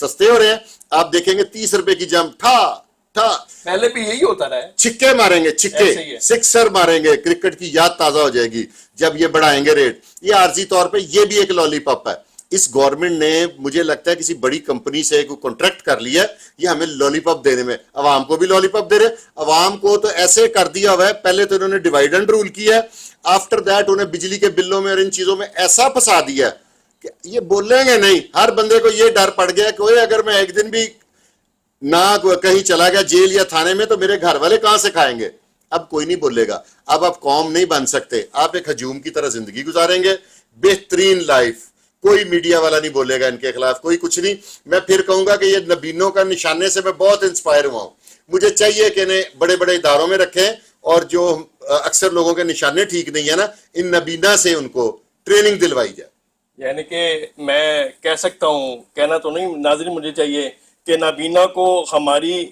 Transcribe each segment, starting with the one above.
سستے ہو رہے ہیں. آپ دیکھیں گے 30 روپے کی جمپ ٹھا ٹھا, پہلے بھی یہی ہوتا رہا ہے. چھکے ماریں گے, ایسے ہی چھکے ہے. سکسر ماریں گے, کرکٹ کی یاد تازہ ہو جائے گی جب یہ بڑھائیں گے ریٹ. یہ عارضی طور پہ یہ بھی ایک لالی پاپ ہے. اس گورنمنٹ نے مجھے لگتا ہے کسی بڑی کمپنی سے کوئی کانٹریکٹ کر لیا یہ ہمیں لالی پاپ دینے میں. عوام کو بھی لالی پاپ دے رہے. عوام کو تو ایسے کر دیا ہوا ہے, پہلے تو انہوں نے ڈیوائیڈنڈ رول کیا ہے, آفٹر دیٹ انہیں بجلی کے بلوں میں اور ان چیزوں میں ایسا پھنسا دیا کہ یہ بولیں گے نہیں. ہر بندے کو یہ ڈر پڑ گیا کہ اگر میں ایک دن بھی نہ کہیں چلا گیا جیل یا تھانے میں تو میرے گھر والے کہاں سے کھائیں گے. اب کوئی نہیں بولے گا. اب آپ قوم نہیں بن سکتے, آپ ایک ہجوم کی طرح زندگی گزاریں گے, بہترین لائف. کوئی میڈیا والا نہیں بولے گا ان کے خلاف, کوئی کچھ نہیں. میں پھر کہوں گا کہ یہ نبینوں کا نشانے سے میں بہت انسپائر ہوا ہوں. مجھے چاہیے کہ انہیں بڑے بڑے اداروں میں رکھیں, اور جو اکثر لوگوں کے نشانے ٹھیک نہیں ہے نا, ان نبینا سے ان کو ٹریننگ دلوائی جائے. یعنی کہ میں کہہ سکتا ہوں, کہنا تو نہیں ناظرین, مجھے چاہیے کہ نابینا کو ہماری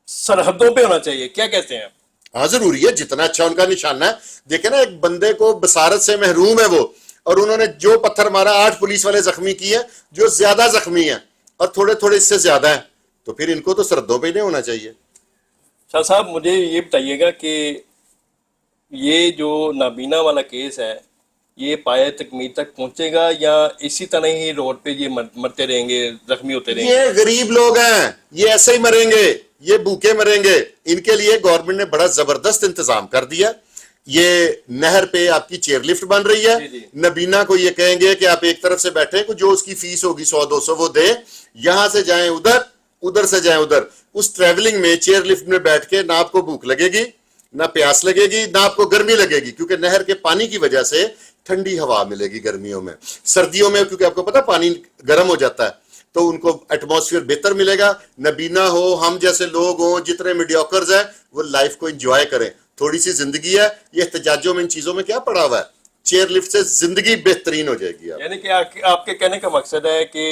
سرحدوں پہ ہونا چاہیے. کیا کہتے ہیں؟ ہاں ضروری ہے, جتنا اچھا ان کا نشانہ ہے. دیکھیں نا, ایک بندے کو بصارت سے محروم ہے وہ, اور انہوں نے جو پتھر مارا 8 پولیس والے زخمی کیے, جو زیادہ زخمی ہیں اور تھوڑے تھوڑے اس سے زیادہ ہیں, تو پھر ان کو تو سرحدوں پہ نہیں ہونا چاہیے. شاہ صاحب مجھے یہ بتائیے گا کہ یہ جو نابینا والا کیس ہے یہ پائے تکمیل تک پہنچے گا یا اسی طرح ہی روڈ پہ یہ مرتے رہیں گے, زخمی ہوتے رہیں گے؟ یہ غریب لوگ ہیں, یہ ایسے ہی مریں گے, یہ بھوکے مریں گے. ان کے لیے گورنمنٹ نے بڑا زبردست انتظام کر دیا. یہ نہر پہ آپ کی چیئر لفٹ بن رہی ہے. نبینا کو یہ کہیں گے کہ آپ ایک طرف سے بیٹھیں, جو اس کی فیس ہوگی 100-200 وہ دیں, یہاں سے جائیں ادھر, ادھر سے جائیں ادھر. اس ٹریولنگ میں چیئر لفٹ میں بیٹھ کے نہ آپ کو بھوک لگے گی, نہ پیاس لگے گی, نہ آپ کو گرمی لگے گی, کیونکہ نہر کے پانی کی وجہ سے ٹھنڈی ہوا ملے گی گرمیوں میں. سردیوں میں کیونکہ آپ کو پتا پانی گرم ہو جاتا ہے تو ان کو ایٹماسفیئر بہتر ملے گا. نبینا ہو, ہم جیسے لوگ ہوں, جتنے میڈیوکرز ہیں, وہ لائف کو انجوائے کریں. تھوڑی سی زندگی ہے, یہ احتجاجوں میں ان چیزوں میں کیا پڑا ہوا ہے. چیئر لفٹ سے زندگی بہترین ہو جائے گی. یعنی کہ آپ کے کہنے کا مقصد ہے کہ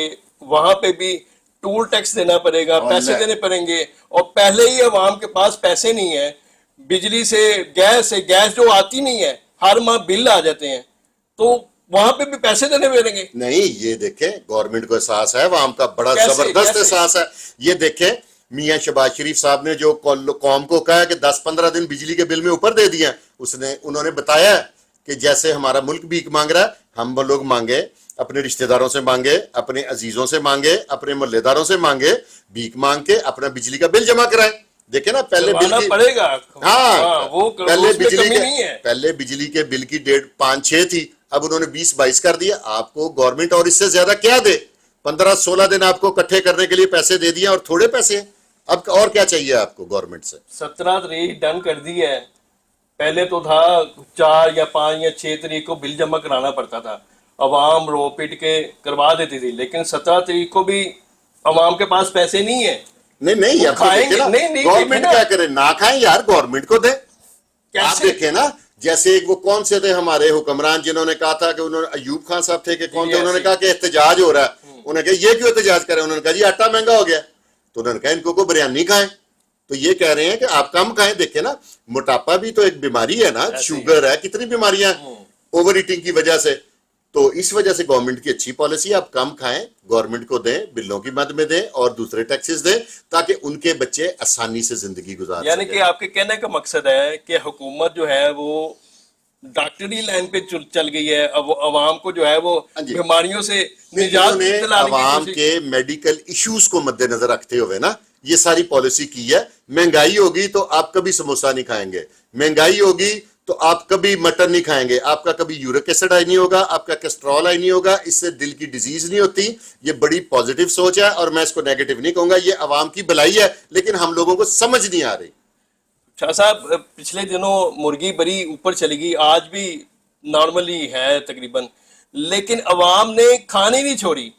وہاں پہ بھی ٹول ٹیکس دینا پڑے گا, پیسے دینے پڑیں گے, اور پہلے ہی عوام کے پاس پیسے نہیں ہیں. بجلی سے, گیس جو آتی نہیں ہے, ہر ماہ بل آ جاتے ہیں, تو وہاں پہ بھی پیسے دینے پڑیں گے. نہیں, یہ دیکھیں گورنمنٹ کو احساس ہے, عوام کا بڑا زبردست احساس ہے. یہ دیکھیں میاں شہباز شریف صاحب نے جو قوم کو کہا کہ 10-15 دن بجلی کے بل میں اوپر دے دیا, انہوں نے بتایا کہ جیسے ہمارا ملک بھیک مانگ رہا ہے, ہم لوگ مانگے, اپنے رشتہ داروں سے مانگے, اپنے عزیزوں سے مانگے, اپنے محلے داروں سے مانگے, بھیک مانگ کے اپنا بجلی کا بل جمع کرائیں. دیکھیں نا, پہلے بل پڑے گا, ہاں, پہلے بجلی کے بل کی ڈیٹ 5-6 تھی, اب انہوں نے 20-22 کر دیا. آپ کو گورنمنٹ اور اس سے زیادہ کیا دے؟ 15-16 دن آپ کو اکٹھے کرنے کے لیے پیسے دے دیا, اور تھوڑے پیسے, اب اور کیا چاہیے آپ کو گورنمنٹ سے؟ 17 تاریخ ڈن کر دی ہے. پہلے تو تھا 4 یا 5 یا 6 تاریخ کو بل جمع کرانا پڑتا تھا, عوام رو پیٹ کے کروا دیتی تھی, لیکن 17 تاریخ کو بھی عوام کے پاس پیسے نہیں ہیں. نہیں, گورنمنٹ کیا کرے, نہ کھائیں یار, گورنمنٹ کو دے. آپ دیکھیں نا, جیسے ایک وہ کون سے تھے ہمارے حکمران جنہوں نے کہا تھا کہ انہوں نے, ایوب خان صاحب تھے کہ کون تھے, انہوں نے کہا کہ احتجاج ہو رہا ہے. انہوں نے کہا یہ کیوں احتجاج کریں؟ انہوں نے کہا جی آٹا مہنگا ہو گیا. تو انہوں نے کہا ان کو بریانی کھائیں. تو یہ کہہ رہے ہیں کہ آپ کم کھائیں. دیکھیں نا, موٹاپا بھی تو ایک بیماری ہے نا, شوگر ہے, کتنی بیماریاں اوور ایٹنگ کی وجہ سے. تو اس وجہ سے گورنمنٹ کی اچھی پالیسی, آپ کم کھائیں, گورنمنٹ کو دیں, بلوں کی مد میں دیں, اور دوسرے ٹیکسز دیں, تاکہ ان کے بچے آسانی سے زندگی گزار سکیں. یعنی کہ آپ کے کہنے کا مقصد ہے کہ حکومت جو ہے وہ ڈاکٹری لائن پہ چل گئی ہے, اب عوام کو جو ہے وہ بیماریوں سے نجات دلانے کی عوام کے میڈیکل ایشوز کو مد نظر رکھتے ہوئے نا یہ ساری پالیسی کی ہے. مہنگائی ہوگی تو آپ کبھی سموسہ نہیں کھائیں گے, مہنگائی ہوگی تو آپ کبھی مٹن نہیں کھائیں گے, آپ کا کبھی یورک ایسڈ ہائی نہیں ہوگا, آپ کا کولیسٹرول ہائی نہیں ہوگا, اس سے دل کی ڈیزیز نہیں ہوتی. یہ بڑی پازیٹیو سوچ ہے, اور میں اس کو نیگیٹو نہیں کہوں گا, یہ عوام کی بھلائی ہے, لیکن ہم لوگوں کو سمجھ نہیں آ رہی. شاہ صاحب پچھلے دنوں مرغی بڑی اوپر چلی گئی, آج بھی نارملی ہے تقریباً, لیکن عوام نے کھانی نہیں چھوڑی.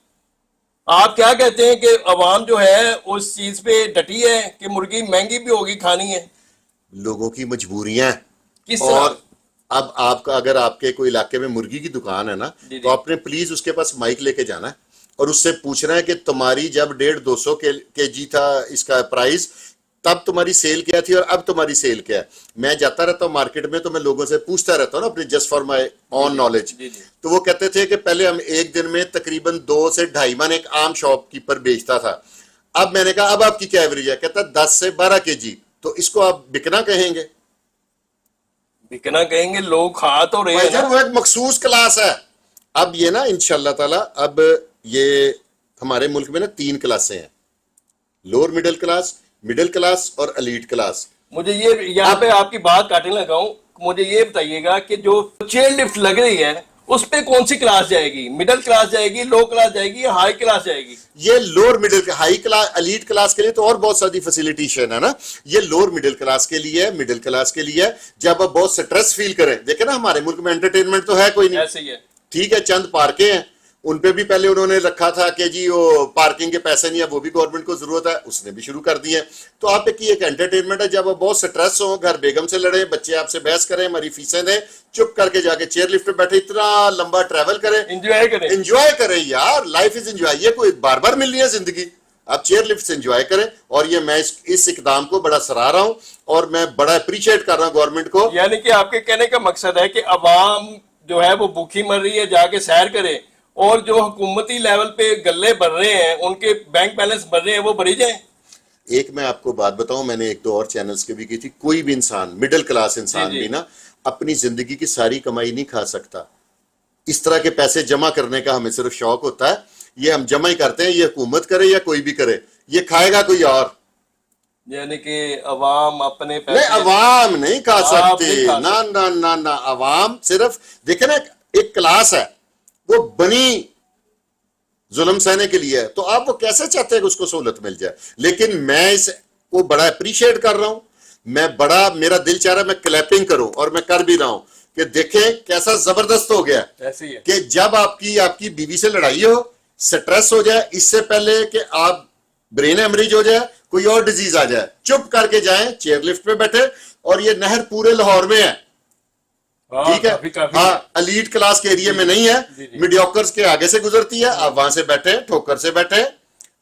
آپ کیا کہتے ہیں کہ عوام جو ہے اس چیز پہ ڈٹی ہے کہ مرغی مہنگی بھی ہوگی, کھانی ہے؟ لوگوں کی مجبوریاں. کس طرح؟ اور اب آپ کا اگر آپ کے کوئی علاقے میں مرغی کی دکان ہے نا, تو آپ نے پلیز اس کے پاس مائک لے کے جانا ہے اور اس سے پوچھنا ہے کہ تمہاری جب 150-200 کے جی تھا اس کا پرائز, تب تمہاری سیل کیا تھی اور اب تمہاری سیل کیا ہے. میں جاتا رہتا ہوں مارکیٹ میں تو میں لوگوں سے پوچھتا رہتا ہوں نا اپنی just for my own knowledge. تو وہ کہتے تھے کہ پہلے ہم ایک دن میں تقریباً 2 سے 2.5 من ایک عام شاپ کیپر بیچتا تھا. اب میں نے کہا اب آپ کی کیا ایوریج ہے؟ کہتا 10 سے 12 kg. تو اس کو آپ بکنا کہیں گے؟ بکنا کہیں گے، لوگ کھا تو رہے ہیں نا. وہ ایک مخصوص کلاس ہے. اب یہ نا انشاءاللہ تعالی اب یہ ہمارے ملک میں نا 3 کلاسیں ہیں، لوور مڈل کلاس اور ایلیٹ کلاس. مجھے یہ یہاں پہ آپ کی بات کاٹنے لگا ہوں، مجھے یہ بتائیے گا کہ جو چیئر لفٹ لگ رہی ہے اس پہ کون سی کلاس جائے گی؟ مڈل کلاس جائے گی، لو کلاس جائے گی یا ہائی کلاس جائے گی؟ یہ lower middle high class elite class کے لیے تو اور بہت ساری فیسیلیٹیشن ہے نا. یہ لوور مڈل کلاس کے لیے ہے، مڈل کلاس کے لیے ہے. جب آپ بہت سٹریس فیل کریں، دیکھیں نا ہمارے ملک میں انٹرٹینمنٹ تو ہے کوئی نہیں، ایسے ہی ہے. ٹھیک ہے چند پارکیں ہیں، ان پہ بھی پہلے انہوں نے رکھا تھا کہ جی وہ پارکنگ کے پیسے نہیں ہے، وہ بھی گورنمنٹ کو ضرورت ہے، اس نے بھی شروع کر دی ہے. تو آپ کی ایک انٹرٹینمنٹ ہے. جب آپ بہت سٹریس ہو، گھر بیگم سے لڑے، بچے آپ سے بحث کریں، ہماری فیسیں دیں، چپ کر کے جا کے چیئر لفٹ پہ بیٹھے اتنا لمبا ٹریول کریں، انجوائے کریں یار. Life is enjoy. یہ کوئی بار بار ملنی ہے زندگی. آپ چیئر لفٹ سے انجوائے کریں. اور یہ میں اس اقدام کو بڑا سراہ رہا ہوں اور میں بڑا اپریشیٹ کر رہا ہوں گورنمنٹ کو. یعنی کہ آپ کے کہنے کا مقصد ہے کہ عوام جو ہے وہ بھوکی مر رہی ہے، جا کے سیر کرے، اور جو حکومتی لیول پہ گلے بڑھ رہے ہیں، ان کے بینک بیلنس بڑھ رہے ہیں، وہ بڑھی جائیں. ایک میں آپ کو بات بتاؤں، میں نے 1-2 اور چینلز کے بھی کی تھی. کوئی بھی انسان، مڈل کلاس انسان بھی نا اپنی زندگی کی ساری کمائی نہیں کھا سکتا. اس طرح کے پیسے جمع کرنے کا ہمیں صرف شوق ہوتا ہے. یہ ہم جمع ہی کرتے ہیں، یہ حکومت کرے یا کوئی بھی کرے، یہ کھائے گا کوئی اور. یعنی کہ عوام اپنے پیسے نہیں، عوام نہیں کھا سکتے. نہ عوام صرف دیکھیں نا ایک کلاس ہے، وہ بنی ظلم سہنے کے لیے ہے. تو آپ وہ کیسے چاہتے ہیں کہ اس کو سہولت مل جائے؟ لیکن میں اس کو بڑا اپریشیٹ کر رہا ہوں. میرا دل چاہ رہا ہے میں کلیپنگ کروں، اور میں کر بھی رہا ہوں کہ دیکھیں کیسا زبردست ہو گیا کہ جب آپ کی بیوی سے لڑائی ہو، سٹریس ہو جائے، اس سے پہلے کہ آپ برین ہیمریج ہو جائے، کوئی اور ڈیزیز آ جائے، چپ کر کے جائیں چیئر لفٹ پہ بیٹھے. اور یہ نہر پورے لاہور میں ہے، ٹھیک ہے. ہاں، ایلیٹ کلاس کے ایریے میں نہیں ہے، میڈیوکرز کے آگے سے گزرتی ہے. آپ وہاں سے بیٹھے، ٹھوکر سے بیٹھے،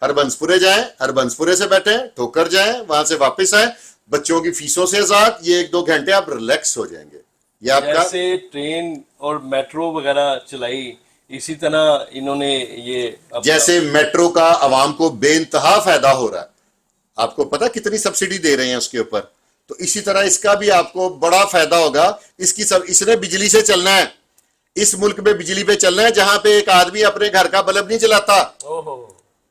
ہربنس پورے جائیں، ہربنس پورے سے بیٹھے، ٹھوکر جائیں، وہاں سے واپس آئیں، بچوں کی فیسوں سے آزاد. یہ 1-2 گھنٹے آپ ریلیکس ہو جائیں گے. یہ آپ کا جیسے ٹرین اور میٹرو وغیرہ چلائی، اسی طرح انہوں نے یہ جیسے میٹرو کا عوام کو بے انتہا فائدہ ہو رہا ہے. آپ کو پتا کتنی سبسڈی دے رہے ہیں اس کے اوپر. تو اسی طرح اس کا بھی آپ کو بڑا فائدہ ہوگا. اس نے بجلی سے چلنا ہے. اس ملک میں بجلی پہ چلنا ہے، جہاں پہ ایک آدمی اپنے گھر کا بلب نہیں چلاتا.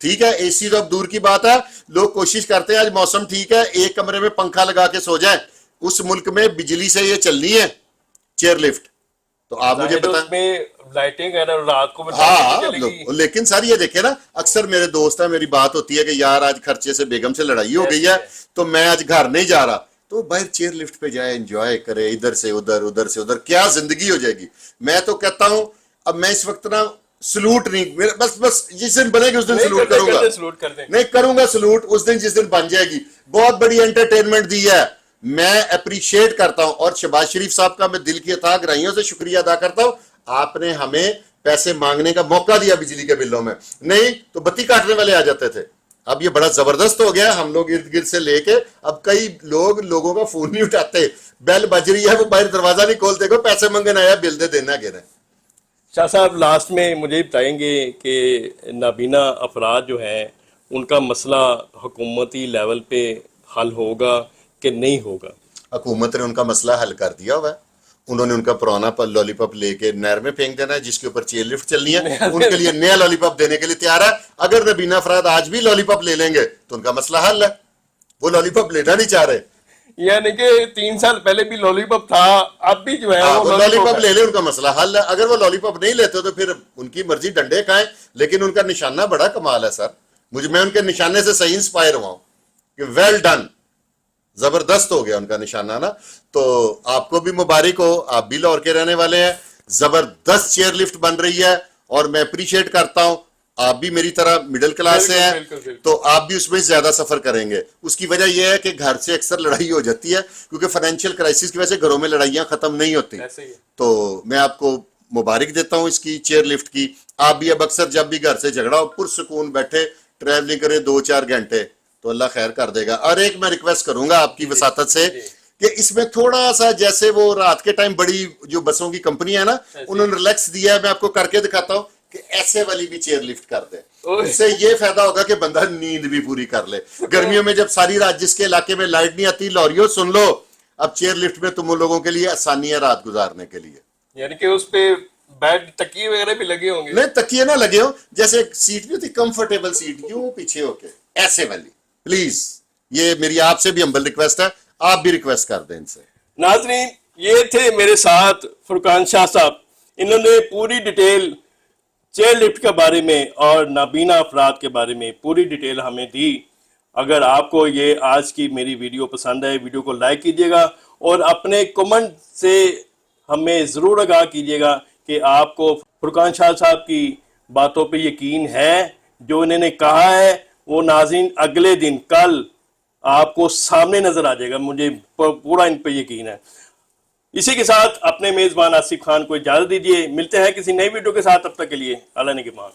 ٹھیک ہے، اے سی تو اب دور کی بات ہے. لوگ کوشش کرتے ہیں آج موسم ٹھیک ہے، ایک کمرے میں پنکھا لگا کے سو جائیں. اس ملک میں بجلی سے یہ چلنی ہے چیئر لفٹ. تو آپ مجھے بتائیں، لائٹنگ ہے نا رات کو. ہاں، لیکن سر یہ دیکھیں نا، اکثر میرے دوست ہیں، میری بات ہوتی ہے کہ یار آج خرچے سے بیگم سے لڑائی ہو گئی ہے تو میں آج گھر نہیں جا رہا. تو باہر چیئر لفٹ پہ جائے، انجوائے کرے، ادھر سے ادھر، ادھر سے ادھر. کیا زندگی ہو جائے گی. میں تو کہتا ہوں اب میں اس وقت نا سلوٹ نہیں، بس جس دن بنے گی اس دن سلوٹ کروں گا. نہیں کروں گا سلوٹ اس دن جس دن بن جائے گی. بہت بڑی انٹرٹینمنٹ دی ہے، میں اپریشیٹ کرتا ہوں. اور شہباز شریف صاحب کا میں دل کی اتھا گہرائیوں سے شکریہ ادا کرتا ہوں. آپ نے ہمیں پیسے مانگنے کا موقع دیا بجلی کے بلوں میں، نہیں تو بتی کاٹنے والے آ جاتے تھے. اب یہ بڑا زبردست ہو گیا. ہم لوگ ارد گرد سے لے کے اب کئی لوگوں کا فون نہیں اٹھاتے، بیل بج رہی ہے وہ باہر دروازہ نہیں کھولتے، کو پیسے منگن آیا، بل دے دینا گے. شاہ صاحب لاسٹ میں مجھے بتائیں گے کہ نابینا افراد جو ہیں ان کا مسئلہ حکومتی لیول پہ حل ہوگا کہ نہیں ہوگا؟ حکومت نے ان کا مسئلہ حل کر دیا ہوا ہے. انہوں نے ان کا پرانا لولی پاپ لے کے نہر میں پھینک دینا ہے جس کے اوپر چیئر لفٹ چلنی ہے. ان کے لیے نیا لولی پاپ دینے کے لیے تیار ہے. اگر نابینا افراد آج بھی لولی پاپ لے لیں گے تو ان کا مسئلہ حل ہے. وہ لولی پاپ لینا نہیں چاہ رہے. یعنی کہ 3 سال پہلے بھی لولی پاپ تھا، اب بھی جو ہے وہ لولی پاپ لے لیں، ان کا مسئلہ حل ہے. اگر وہ لولی پاپ نہیں لیتے تو پھر ان کی مرضی، ڈنڈے کھائیں. لیکن ان کا نشانہ بڑا کمال ہے سر. میں ان کے نشانے سے صحیح انسپائر ہوا ہوں کہ ویل ڈن، زبردست ہو گیا ان کا نشانہ نا. تو آپ کو بھی مبارک ہو، آپ بھی لاہور کے رہنے والے ہیں. زبردست چیئر لفٹ بن رہی ہے اور میں اپریشیٹ کرتا ہوں. آپ بھی میری طرح مڈل کلاس سے ہیں تو آپ بھی اس میں زیادہ سفر کریں گے. اس کی وجہ یہ ہے کہ گھر سے اکثر لڑائی ہو جاتی ہے کیونکہ فائنینشیل کرائسس کی وجہ سے گھروں میں لڑائیاں ختم نہیں ہوتی. تو میں آپ کو مبارک دیتا ہوں اس کی چیئر لفٹ کی. آپ بھی اب اکثر جب بھی گھر سے جھگڑا ہو پرسکون بیٹھے ٹریولنگ کریں 2-4 گھنٹے تو اللہ خیر کر دے گا. اور ایک میں ریکویسٹ کروں گا آپ کی وساطت سے کہ اس میں تھوڑا سا جیسے وہ رات کے ٹائم بڑی جو بسوں کی کمپنی ہے نا انہوں نے ریلیکس دیا ہے, میں آپ کو کر کے دکھاتا ہوں کہ ایسے والی بھی چیئر لفٹ کر دیں. اس سے یہ فائدہ ہوگا کہ بندہ نیند بھی پوری کر لے. گرمیوں میں جب ساری رات جس کے علاقے میں لائٹ نہیں آتی, لوریو سن لو, اب چیئر لفٹ میں تم لوگوں کے لیے آسانی ہے رات گزارنے کے لیے. یعنی کہ اس پہ بیڈ تکیے وغیرہ بھی لگے ہوں گے؟ نہیں, تکیے نہ لگے ہوں, جیسے ایک سیٹ بھی ہوتی کمفرٹیبل سیٹ, یوں پیچھے ہو کے ایسے والی. پلیز یہ میری آپ سے بھی ہمبل ریکویسٹ ہے, آپ بھی ریکویسٹ کر دیں ان سے. ناظرین, یہ تھے میرے ساتھ فرقان شاہ صاحب. انہوں نے پوری ڈیٹیل چیئر لفٹ کے بارے میں اور نابینا افراد کے بارے میں پوری ڈیٹیل ہمیں دی. اگر آپ کو یہ آج کی میری ویڈیو پسند ہے, ویڈیو کو لائک کیجئے گا اور اپنے کمنٹ سے ہمیں ضرور آگاہ کیجئے گا کہ آپ کو فرقان شاہ صاحب کی باتوں پہ یقین ہے. جو انہوں نے کہا ہے وہ ناظرین اگلے دن کل آپ کو سامنے نظر آ جائے گا, مجھے پورا ان پہ یقین ہے. اسی کے ساتھ اپنے میزبان آصف خان کو اجازت دیجیے, ملتے ہیں کسی نئی ویڈیو کے ساتھ, تب تک کے لیے اللہ نگہبان.